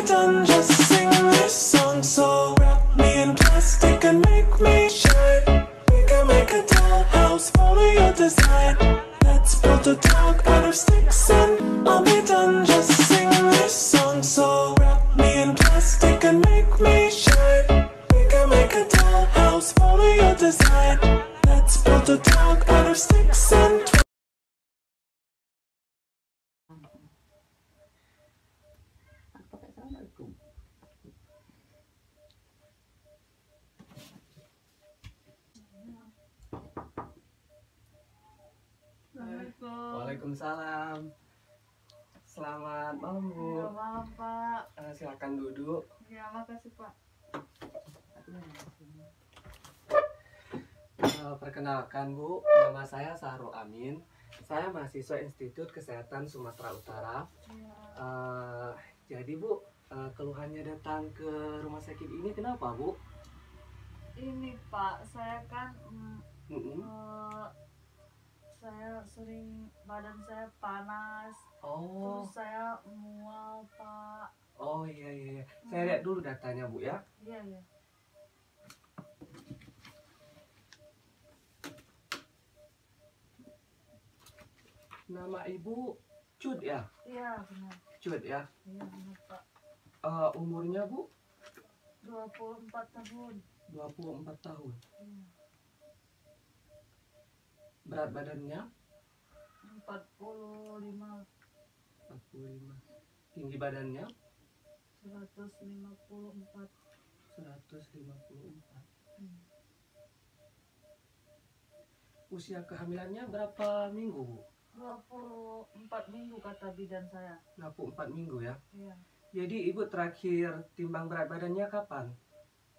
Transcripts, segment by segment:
done, just sing this song. So wrap me in plastic and make me shine. We can make a dollhouse, follow your design. Let's build a dog out of sticks and I'll be done, just sing this song. So wrap me in plastic and make me shine. We can make a dollhouse, follow your design. Let's build a dog out of sticks and Waalaikumsalam. Selamat malam, Bu. Selamat malam, Pak. Silakan duduk. Ya, makasih, Pak. Perkenalkan, Bu, nama saya Sahrul Amin. Saya mahasiswa Institut Kesehatan Sumatera Utara. Ya. Jadi, Bu, keluhannya datang ke rumah sakit ini kenapa, Bu? Ini, Pak, saya kan saya sering badan saya panas. Oh, Terus saya mual, Pak. oh iya. Saya lihat dulu datanya, Bu, ya. Iya, ya. Nama Ibu Cud ya? Iya, benar. Cud ya. Iya, benar, Pak. Umurnya, Bu? 24 tahun. 24 tahun. Iya. Berat badannya? 45. 45. Tinggi badannya? 154. 154. Usia kehamilannya berapa minggu, Bu? 24 minggu kata bidan saya. 24 minggu ya. Iya. Jadi Ibu terakhir timbang berat badannya kapan?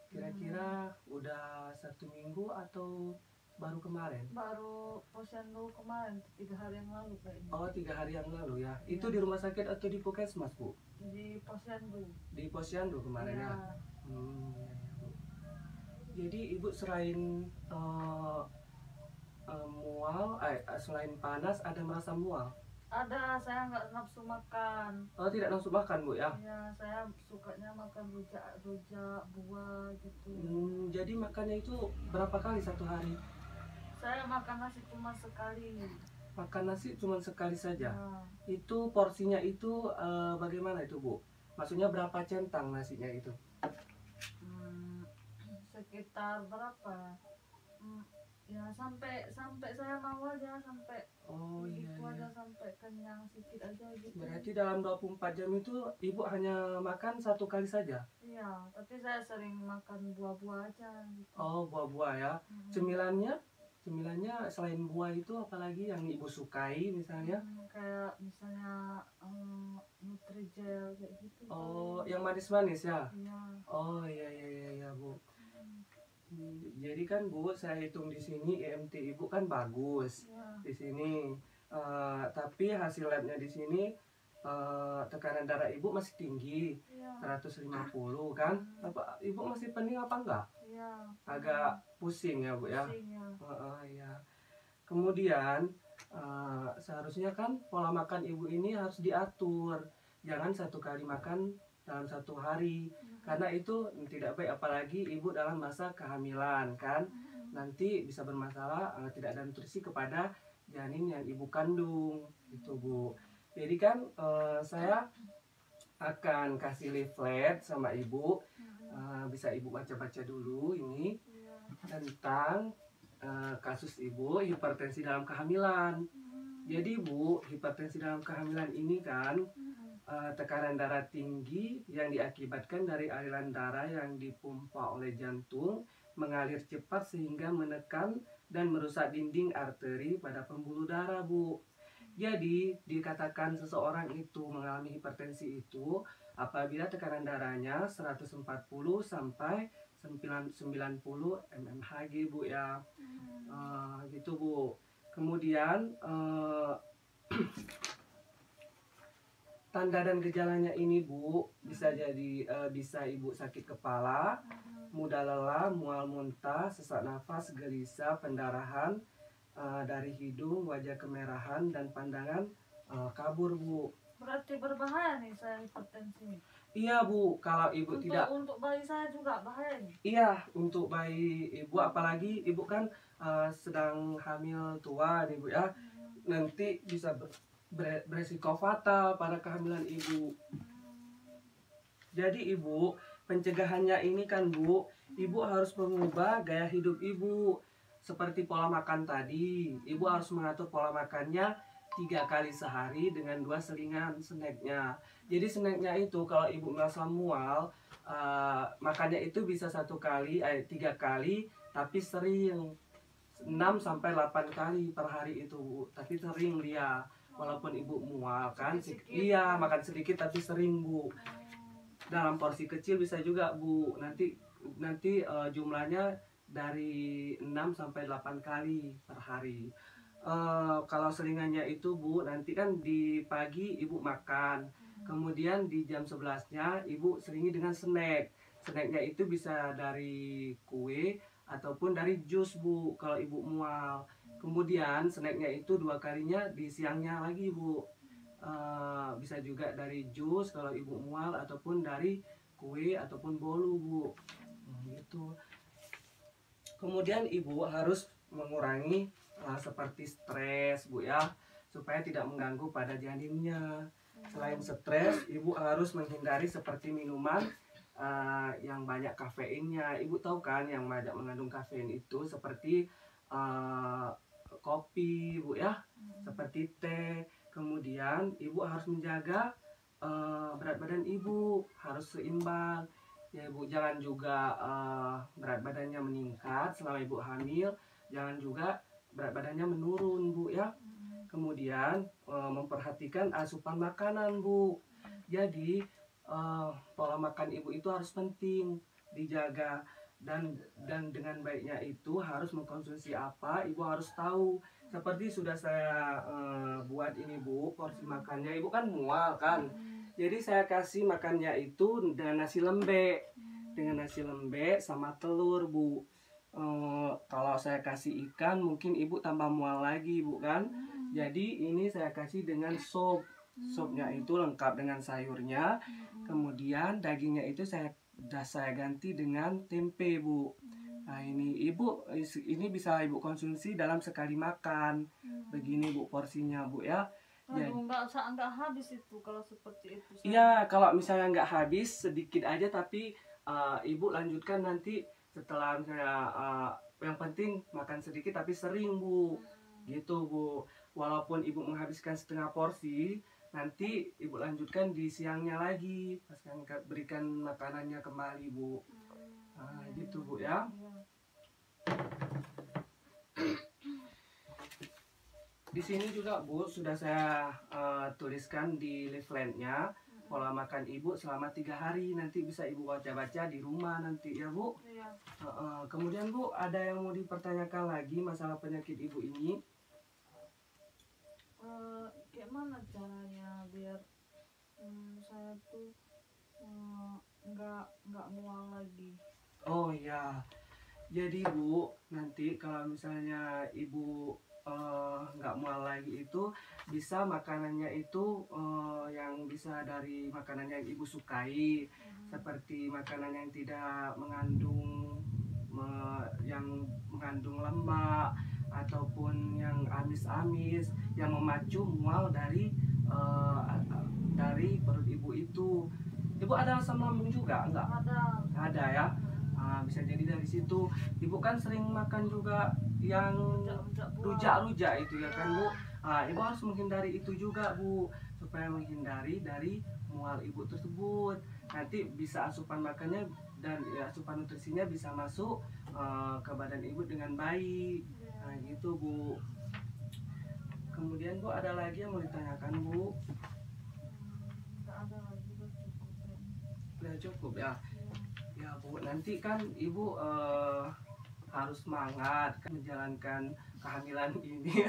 Kira-kira udah 1 minggu atau baru kemarin? Baru posyandu kemarin, 3 hari yang lalu kayaknya. Oh, 3 hari yang lalu ya. Itu di rumah sakit atau di Puskesmas, Bu? Di posyandu. Di posyandu kemarin ya. Ya. Iya, Bu. Jadi Ibu selain mual, selain panas ada merasa mual? Ada, saya nggak nafsu makan. Oh, tidak nafsu makan, Bu ya? Ya, saya sukanya makan rujak, buah gitu. Jadi makannya itu berapa kali satu hari? Saya makan nasi cuma sekali. Makan nasi cuma sekali saja. Ya. Itu porsinya itu bagaimana itu, Bu? Maksudnya berapa centang nasinya itu? Sekitar berapa? Ya sampai saya mau aja sampai itu aja sampai kenyang sedikit aja gitu. Berarti dalam 24 jam itu Ibu hanya makan 1 kali saja? Iya, tapi saya sering makan buah-buah aja gitu. Oh, buah-buah ya. Cemilannya selain buah itu apalagi yang Ibu sukai misalnya? Kayak misalnya Nutrijel kayak gitu. Oh, yang manis-manis ya? Iya. Oh, iya, Bu. Jadi kan, Bu, saya hitung di sini IMT Ibu kan bagus. Ya. Di sini. Tapi hasil labnya di sini tekanan darah Ibu masih tinggi. Ya. 150 kan? Apa Ibu masih pening apa enggak? Iya. Agak pusing ya, Bu ya? Pusing ya. Ya. Kemudian seharusnya kan pola makan Ibu ini harus diatur. Jangan 1 kali makan dalam 1 hari. Karena itu tidak baik, apalagi Ibu dalam masa kehamilan kan. Nanti bisa bermasalah, tidak ada nutrisi kepada janin yang Ibu kandung gitu, Bu. Jadi kan saya akan kasih leaflet sama Ibu. Bisa Ibu baca-baca dulu ini tentang kasus Ibu hipertensi dalam kehamilan. Jadi, Bu, hipertensi dalam kehamilan ini kan tekanan darah tinggi yang diakibatkan dari aliran darah yang dipompa oleh jantung mengalir cepat sehingga menekan dan merusak dinding arteri pada pembuluh darah, Bu. Jadi dikatakan seseorang itu mengalami hipertensi itu apabila tekanan darahnya 140 sampai 90 mmHg, Bu ya. Gitu, Bu. Kemudian tanda dan gejalanya ini, Bu, bisa jadi bisa Ibu sakit kepala, mudah lelah, mual muntah, sesak nafas, gelisah, pendarahan dari hidung, wajah kemerahan dan pandangan kabur, Bu. Berarti berbahaya nih saya hipertensi. Iya Bu, kalau ibu tidak. Untuk bayi saya juga bahaya nih. Iya, untuk bayi ibu, apalagi ibu kan sedang hamil tua nih Bu ya. Nanti bisa beresiko fatal pada kehamilan ibu. Jadi ibu, pencegahannya ini kan Bu, ibu harus mengubah gaya hidup ibu. Seperti pola makan tadi, ibu harus mengatur pola makannya 3 kali sehari dengan 2 selingan snacknya. Jadi snacknya itu kalau ibu merasa mual, makannya itu bisa 3 kali, tapi sering 6-8 kali per hari itu Bu. Tapi sering dia, walaupun ibu mual kan, iya makan sedikit tapi sering Bu. Dalam porsi kecil bisa juga Bu. Nanti jumlahnya dari 6-8 kali per hari. Kalau selingannya itu Bu, nanti kan di pagi ibu makan, kemudian di jam 11-nya ibu selingi dengan snack. Snacknya itu bisa dari kue ataupun dari jus Bu, kalau ibu mual. Kemudian snacknya itu 2 kalinya di siangnya lagi Bu. Bisa juga dari jus kalau ibu mual, ataupun dari kue ataupun bolu Bu. Gitu. Kemudian ibu harus mengurangi seperti stres Bu ya, supaya tidak mengganggu pada janinnya. Selain stres, ibu harus menghindari seperti minuman yang banyak kafeinnya. Ibu tahu kan yang banyak mengandung kafein itu seperti kopi Bu ya, seperti teh. Kemudian ibu harus menjaga berat badan ibu harus seimbang. Ya ibu, jangan juga berat badannya meningkat selama ibu hamil, jangan juga berat badannya menurun Bu ya. Kemudian memperhatikan asupan makanan Bu. Jadi pola makan ibu itu harus penting dijaga, dan dengan baiknya itu harus mengkonsumsi apa ibu harus tahu. Seperti sudah saya buat ini Bu, porsi makannya ibu kan mual kan, jadi saya kasih makannya itu dengan nasi lembek sama telur Bu. Kalau saya kasih ikan mungkin ibu tambah mual lagi Bu kan. Jadi ini saya kasih dengan sop. Sopnya itu lengkap dengan sayurnya. Kemudian dagingnya itu saya ganti dengan tempe Bu. Nah ini ibu, ini bisa ibu konsumsi dalam sekali makan. Begini Bu porsinya Bu ya. Aduh, nggak habis itu kalau seperti itu. Iya, kalau misalnya nggak habis sedikit aja, tapi ibu lanjutkan nanti setelah misalnya, yang penting makan sedikit tapi sering Bu. Gitu Bu. Walaupun ibu menghabiskan setengah porsi, nanti ibu lanjutkan di siangnya lagi, pas berikan makanannya kembali Bu. Gitu Bu ya. Di sini juga Bu sudah saya tuliskan di leafletnya pola makan ibu selama 3 hari. Nanti bisa ibu baca-baca di rumah nanti ya Bu. Kemudian Bu, ada yang mau dipertanyakan lagi masalah penyakit ibu ini? Gimana caranya biar saya tuh nggak mual lagi? Oh iya, jadi Bu, nanti kalau misalnya ibu nggak mual lagi itu bisa makanannya itu yang bisa dari makanan yang ibu sukai, seperti makanan yang tidak mengandung lemak ataupun yang amis-amis yang memacu mual dari perut ibu itu. Ibu ada asam lambung juga enggak? Ada ya. Bisa jadi dari situ. Ibu kan sering makan juga yang rujak-rujak itu ya kan Bu. Ibu harus menghindari itu juga Bu, supaya menghindari dari mual ibu tersebut. Nanti bisa asupan makannya dan asupan nutrisinya bisa masuk ke badan ibu dengan baik. Nah gitu Bu. Kemudian Bu, ada lagi yang mau ditanyakan Bu? Nggak ada lagi, Udah cukup ya. Ya Bu, nanti kan ibu harus semangat kan menjalankan kehamilan ini.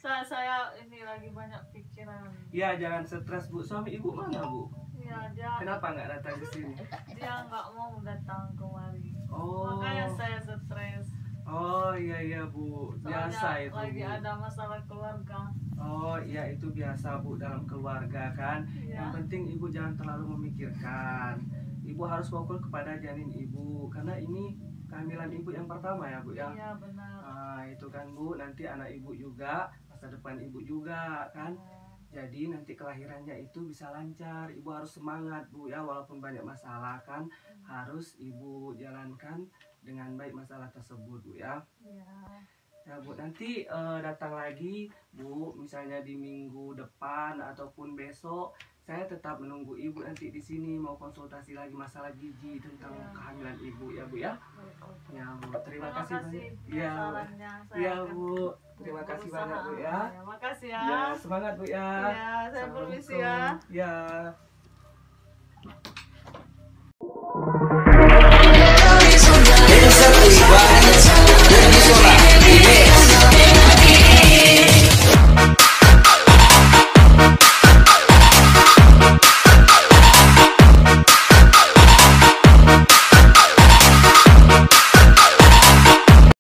Saya ini lagi banyak pikiran. Ya jangan stres Bu. Suami ibu mana Bu? Ya, dia Kenapa nggak datang ke sini? dia nggak mau datang kemari. Oh. Makanya saya stres. Oh iya Bu, biasa Soalnya itu lagi Bu. ada masalah keluarga. Oh iya, itu biasa Bu dalam keluarga kan. Yang Iya. penting Ibu jangan terlalu memikirkan. Ibu harus fokus kepada janin Ibu karena ini kehamilan Ibu yang pertama ya Bu ya. Iya benar. Itu kan Bu, nanti anak Ibu juga, masa depan Ibu juga kan. Jadi nanti kelahirannya itu bisa lancar. Ibu harus semangat Bu ya, walaupun banyak masalah kan, harus Ibu jalankan dengan baik masalah tersebut Bu ya. Iya. Ya Bu, nanti datang lagi Bu, misalnya di minggu depan ataupun besok, saya tetap menunggu Ibu nanti di sini mau konsultasi lagi masalah gizi tentang kehamilan Ibu ya Bu ya. Ya Bu, terima kasih banyak. Iya Bu. sarannya. Saya Iya akan Bu, terima kasih berusaha. banyak Bu ya. Ya, makasih ya. Ya, semangat Bu ya. Iya, saya permisi ya. Assalamualaikum. Ya.